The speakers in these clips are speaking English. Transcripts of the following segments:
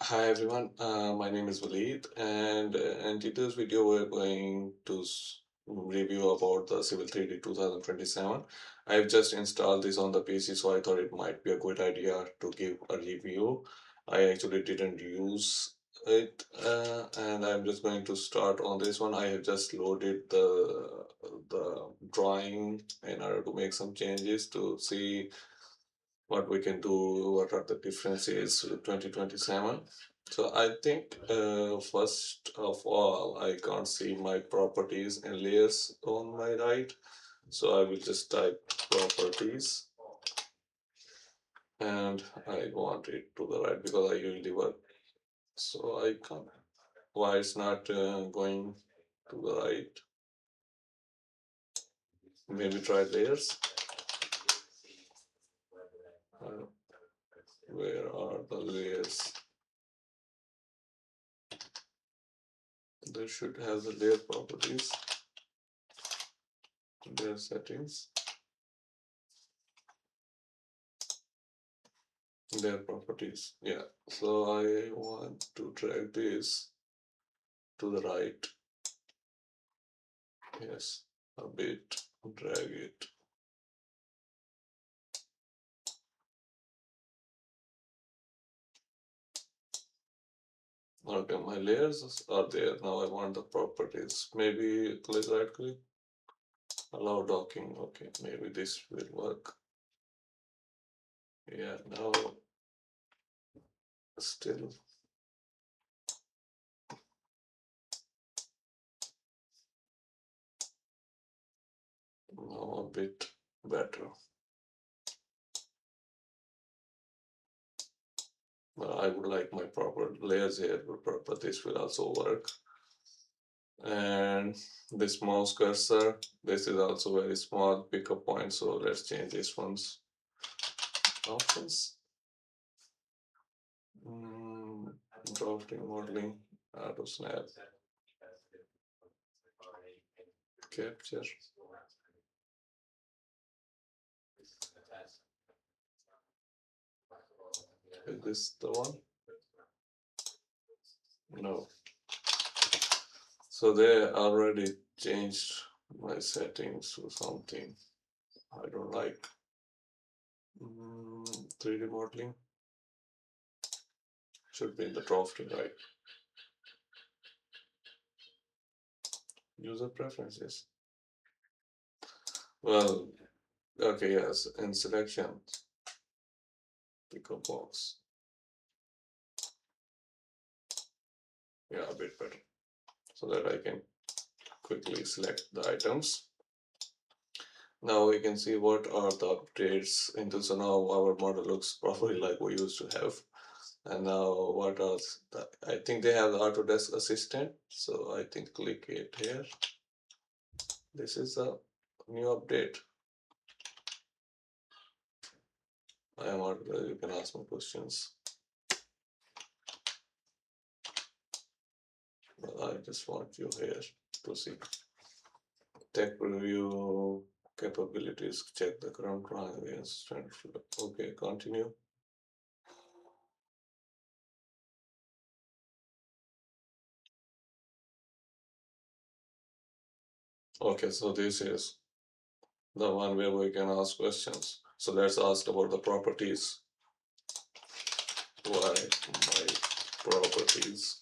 Hi everyone, my name is Waleed, and in today's video we're going to review about the Civil 3D 2027. I've just installed this on the PC, so I thought it might be a good idea to give a review. I actually didn't use it, and I'm just going to start on this one. I have just loaded the drawing in order to make some changes to see what we can do, what are the differences with 2027. So I think first of all, I can't see my properties and layers on my right. So I will just type properties and I want it to the right because I usually work. So I can't, why it's not going to the right? Maybe try layers. Uh, where are the layers? They should have the layer properties, layer settings. Their properties. Yeah, so I want to drag this to the right. Yes, a bit, drag it. Okay, my layers are there. Now I want the properties. Maybe click right click, allow docking. Okay, maybe this will work. Yeah, now still now a bit better. I would like my proper layers here, but this will also work. And this mouse cursor, this is also very small pickup point, so let's change this one's options. Drafting, modeling, auto snap, capture. Is this the one? No. So they already changed my settings to something I don't like. 3D modeling should be in the drafting, right? User preferences. Well, okay, yes, in selection, pick a box. Yeah, a bit better. So that I can quickly select the items. Now we can see what are the updates into, so now our model looks properly like we used to have. And now what else? I think they have the Autodesk Assistant. So I think click it here. This is a new update. I am Autodesk, you can ask me questions. But I just want you here to see. Tech preview capabilities, check the current drawing against standard. Okay, continue. Okay, so this is the one where we can ask questions. So let's ask about the properties. Why my properties?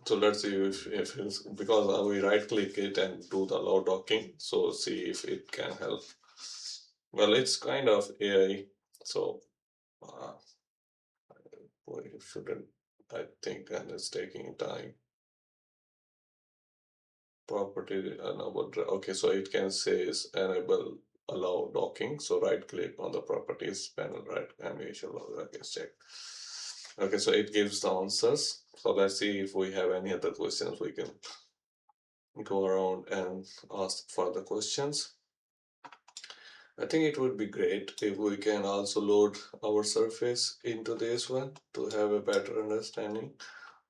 So let's see if it's, because we right click it and do the allow docking. So see if it can help. Well, it's kind of AI, so we shouldn't, I think, and it's taking time. Property enable, okay, so it can say is enable allow docking. So right click on the properties panel, right, animation log, okay, check. Okay, so it gives the answers. So let's see if we have any other questions. We can go around and ask further questions. I think it would be great if we can also load our surface into this one to have a better understanding.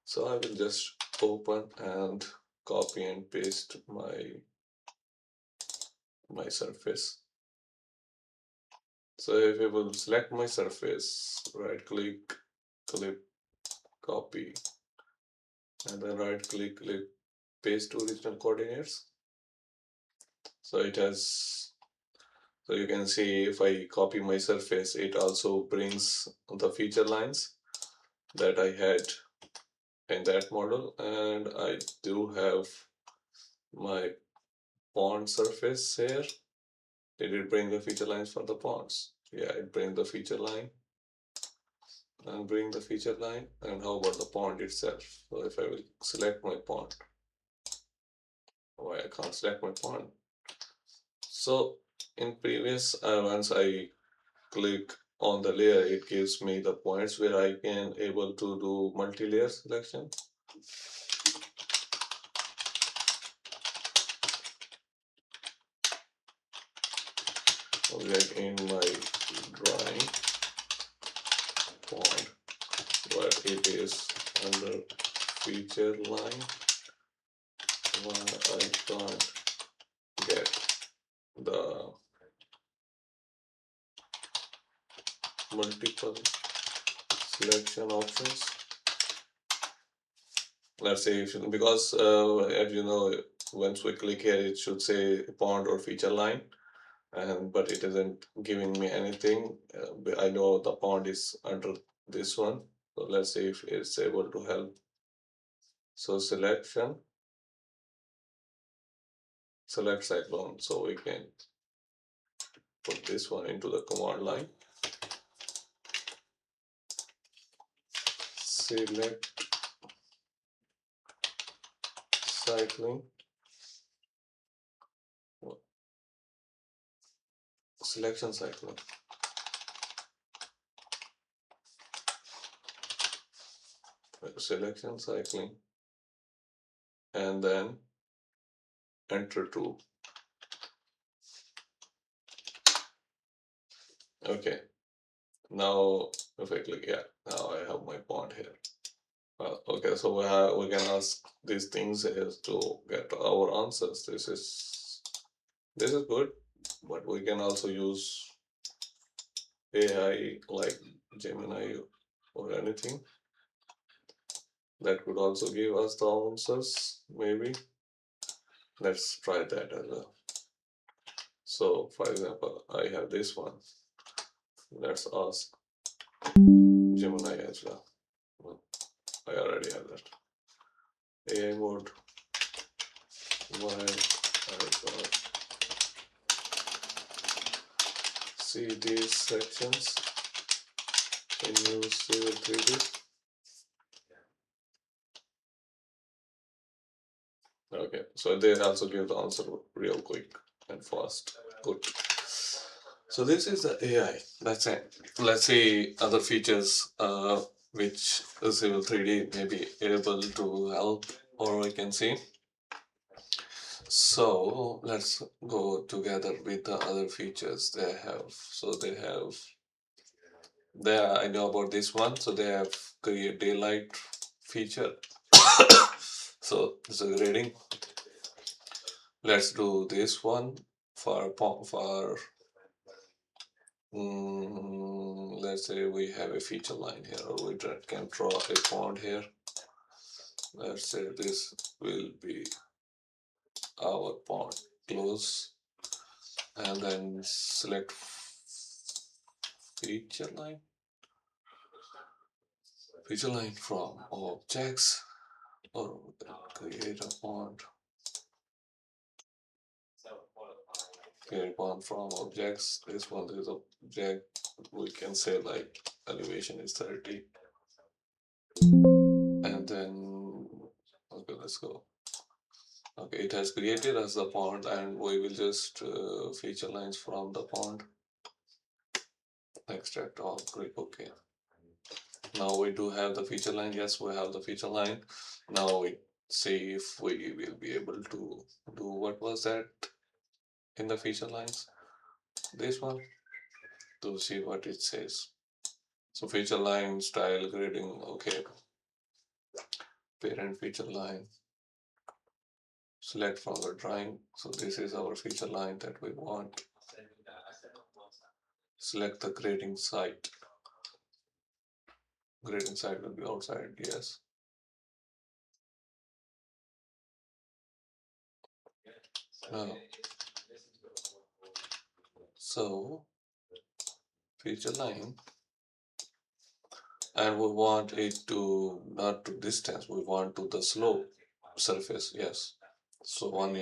So I will just open and copy and paste my surface. So if I will select my surface, right click, click, copy, and then right click, click, paste to original coordinates. So it has, so you can see if I copy my surface, it also brings the feature lines that I had in that model, and I do have my pond surface here. Did it bring the feature lines for the ponds? Yeah, it brings the feature line and bring the feature line. And how about the pond itself? So if I will select my pond, why I can't select my pond? So in previous, once I click on the layer, it gives me the points where I can able to do multi-layer selection. Object in my drawing pond, but it is under feature line. Why I can't get the multiple selection options? Let's say because as you know, once we click here, it should say pond or feature line, and but it isn't giving me anything. I know the pond is under this one, so let's see if it's able to help. So selection, select cyclone, so we can put this one into the command line. Select cycling, selection cycling. Selection cycling, and then enter 2. Okay, now if I click, yeah, now I have my pond here. Okay, so we can ask these things as to get our answers. This is good, but we can also use AI like Gemini or anything that could also give us the answers. Maybe let's try that as well. So, for example, I have this one. Let's ask Gemini as well. I already have that. AI mode. Why I got see these sections in new Civil 3D. Okay, so they also give the answer real quick and fast. Good. So this is the AI. That's it. Let's see other features which Civil 3D may be able to help, or we can see. So let's go together with the other features they have. So they have, there I know about this one. So they have create daylight feature. So this is grading. Let's do this one for let's say we have a feature line here, or we can draw a pond here. Let's say this will be our pond close, and then select feature line from objects, or create a pond. Create pond from objects. This one is object. We can say like elevation is 30, and then okay, let's go. Okay, it has created as the pond, and we will just feature lines from the pond. Extract all, click OK. Now we do have the feature line. Yes, we have the feature line. Now we see if we will be able to do what was that in the feature lines. this one to see what it says. So feature line, style, grading, okay. Parent feature line. Select from the drawing. So this is our feature line that we want. Select the grading site. Grading site will be outside, yes. Now, so feature line, and we want it to not to distance, we want to the slope surface, yes. So one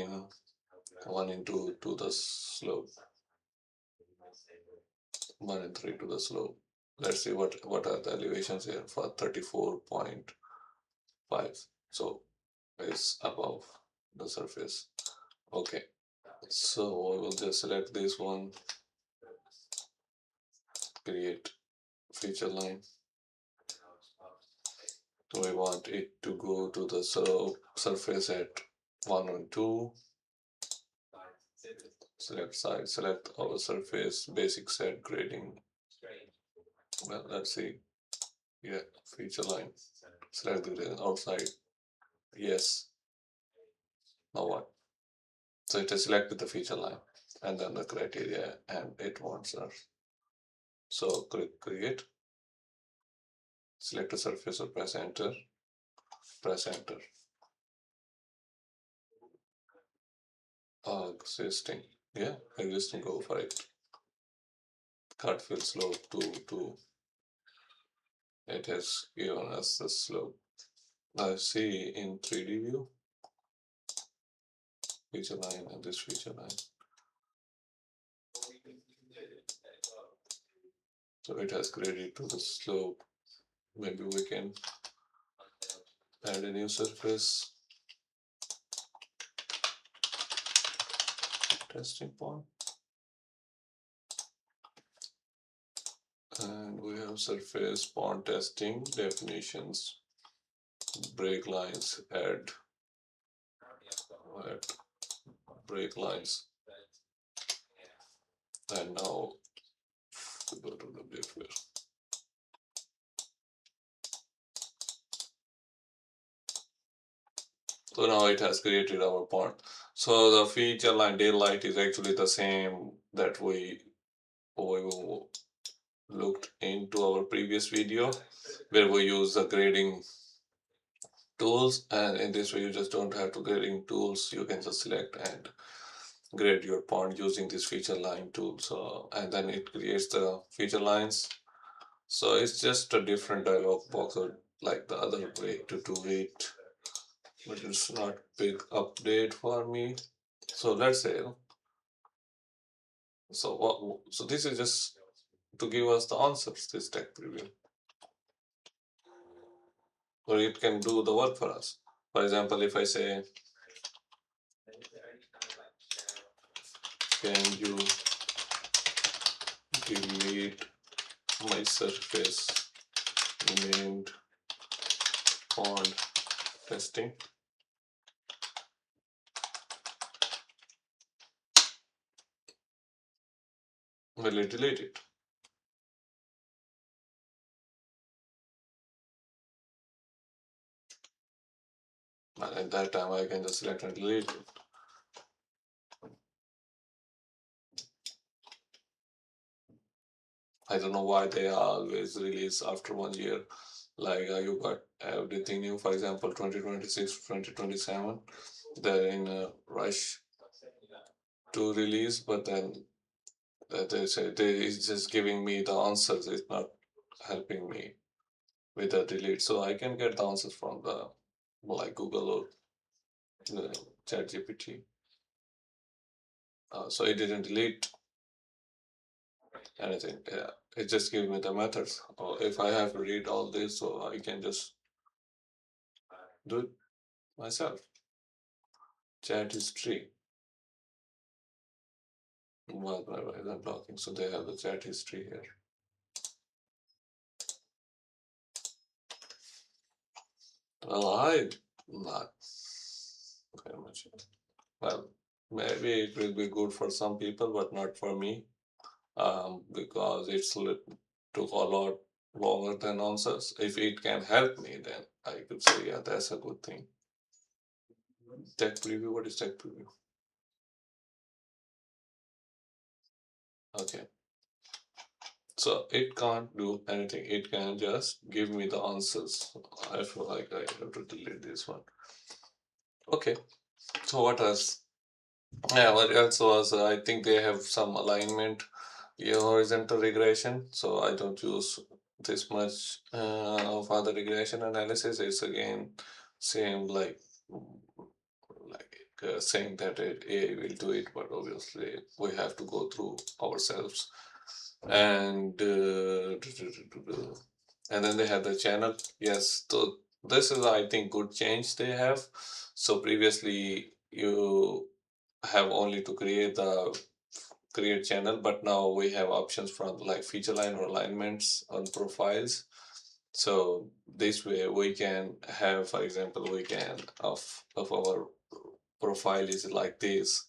into to the slope, 1 and 3 to the slope. Let's see what are the elevations here for 34.5. So it's above the surface. Okay, so we will just select this one, create feature line. So we want it to go to the surface at 1 and 2. Select side, select our surface, basic set grading. Well, let's see. Yeah, feature line. Select the outside. Yes. Now what? So it is selected the feature line and then the criteria, and it wants us. So click create. Select a surface or press enter. Press enter. Existing. Yeah, existing, go for it. Cut fill slope 2. It has given us the slope. Now see in 3D view, feature line and this feature line. So it has graded to the slope. Maybe we can add a new surface. Testing point. And we have surface pond testing, definitions, break lines, add break lines. And now we go to the differ. So now it has created our pond. So the feature line daylight is actually the same that we looked into our previous video, where we use the grading tools, and in this way you just don't have to grading tools, you can just select and grade your pond using this feature line tool. So and then it creates the feature lines. So it's just a different dialog box, or like the other way to do it, but it's not big update for me. So let's say, so this is just to give us the answers, this tech preview, or it can do the work for us. For example, if I say, can you delete my surface named pond testing? Will it delete it? And at that time I can just select and delete it. I don't know why they always release after 1 year. Like you got everything new. For example, 2026, 2027, they're in a rush to release, but then they say it's just giving me the answers. It's not helping me with the delete. So I can get the answers from the like Google or ChatGPT. So it didn't delete anything. Yeah, it just gives me the methods. Or if I have to read all this, so I can just do it myself. Chat history. Well, I'm blocking, so they have the chat history here. Well, I'm not very much. Well, maybe it will be good for some people, but not for me. because took a lot longer than answers. If it can help me, then I could say, yeah, that's a good thing. Tech preview, what is tech preview? Okay. So it can't do anything. It can just give me the answers. I feel like I have to delete this one. Okay. So what else? Yeah, what else was I think they have some alignment, yeah, horizontal regression. So I don't use this much for the regression analysis. It's again same saying that AI will do it, but obviously we have to go through ourselves. And and then they have the channel. Yes, so this is I think good change they have. So previously you have only to create channel, but now we have options from like feature line or alignments on profiles. So this way we can have, for example, we can of our profile is like this,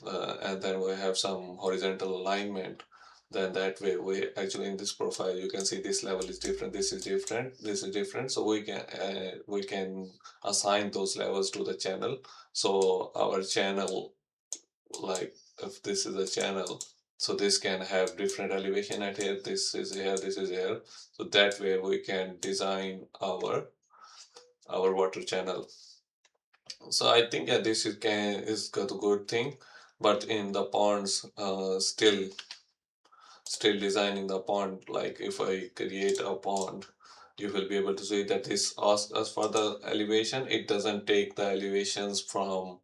and then we have some horizontal alignment. Then that way we actually in this profile you can see this level is different, this is different, this is different. So we can assign those levels to the channel. So our channel, like if this is a channel, so this can have different elevation at here, this is here, this is here. So that way we can design our water channel. So I think, yeah, this is got a good thing. But in the ponds, still designing the pond, like if I create a pond, you will be able to see that this asks us for the elevation. It doesn't take the elevations from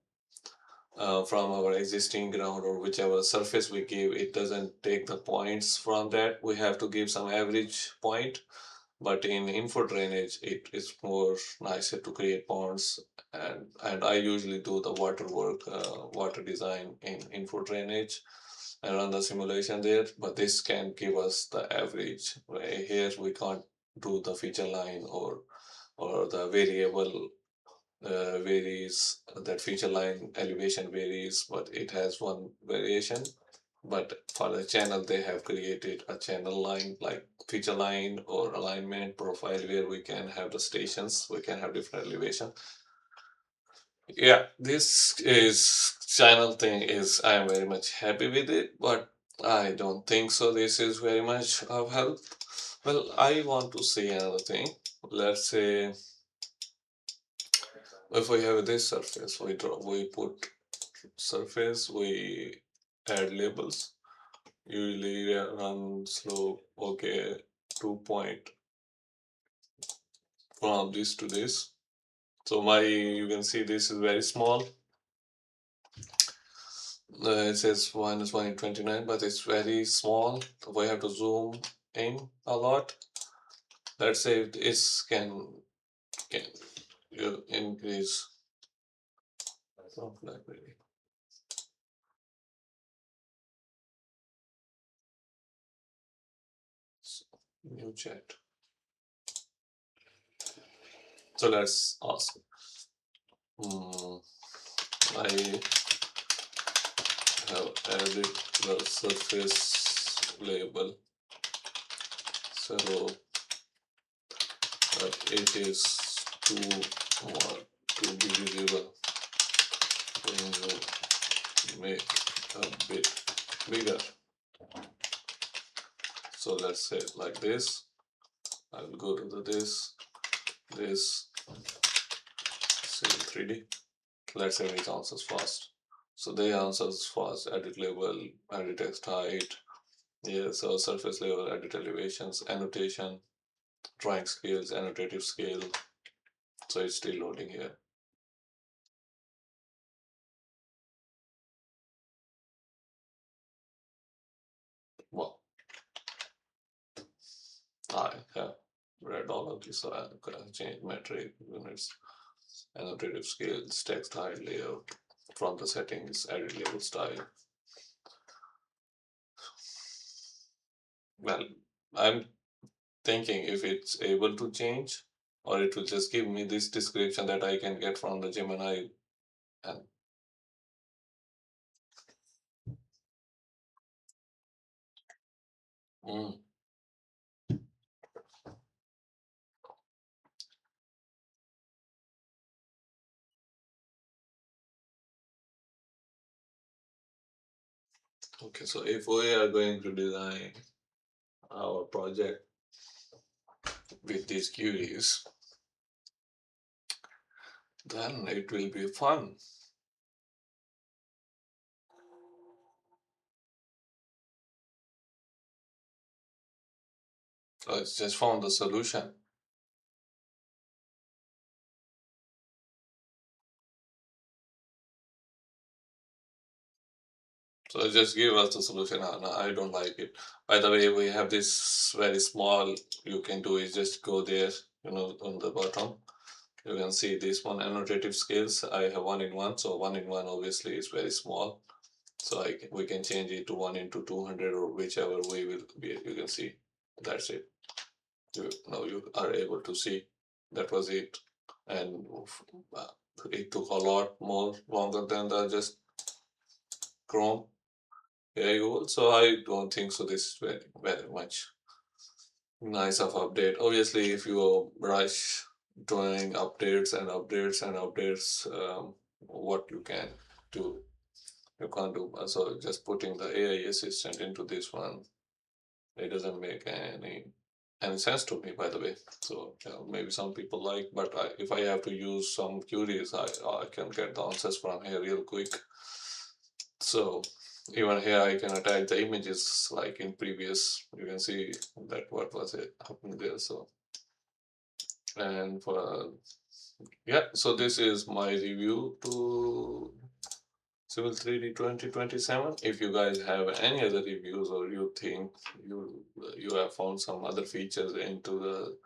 our existing ground or whichever surface we give. It doesn't take the points from that. We have to give some average point. But in info drainage, it is more nicer to create ponds, and I usually do the water work, water design in info drainage and run the simulation there. But this can give us the average. Right? Here we can't do the feature line or the variable varies. That feature line elevation varies, but it has one variation. But for the channel, they have created a channel line like feature line or alignment profile where we can have the stations, we can have different elevation. Yeah, this is channel thing is I am very much happy with it, but I don't think so. This is very much of help. Well, I want to say another thing. Let's say if we have this surface, we put surface, we add labels. Usually run slope, okay, 2 point from this to this. So you can see this is very small. It says minus 1 in 29, but it's very small. We have to zoom in a lot. Let's say this can you increase. Oh, library. So, new chat. So let's ask. I have added the surface label, so that it is too much to be visible when you make a bit bigger. So let's say like this. I will go to this say 3D. Let's say it answers fast. So they answers fast. Edit label, edit text height. Yeah, so surface level, edit elevations, annotation, drawing scales, annotative scale. So it's still loading here. Wow. I have read all of this, so I can change metric units, annotative scales, text height, layout, from the settings, edit label style. Well, I'm thinking if it's able to change, or it will just give me this description that I can get from the Gemini. And Mm. Okay, so if we are going to design our project with these queries, then it will be fun. Let's just found the solution. So just give us the solution. No, I don't like it. By the way, we have this very small. You can do is just go there, on the bottom. You can see this one annotative scales. I have 1 in 1, so 1 in 1 obviously is very small. So we can change it to 1 into 200 or whichever way will be. You can see that's it. Now you are able to see that was it, and uh, it took a lot more longer than the just Chrome. Yeah, you also I don't think so. This is very much nice of update. Obviously, if you rush doing updates and updates and updates, what you can do, you can't do. So just putting the AI assistant into this one, it doesn't make any sense to me, by the way. So maybe some people like, but if I have to use some queries, I can get the answers from here real quick. So even here I can attach the images like in previous. You can see that what was it happening there. So and for yeah, so this is my review to Civil 3D 2027. If you guys have any other reviews or you think you have found some other features into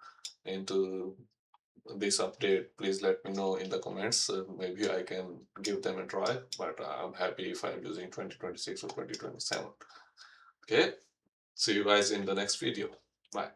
this update, please let me know in the comments. Maybe I can give them a try, but I'm happy if I'm using 2026 or 2027. Okay, see you guys in the next video. Bye.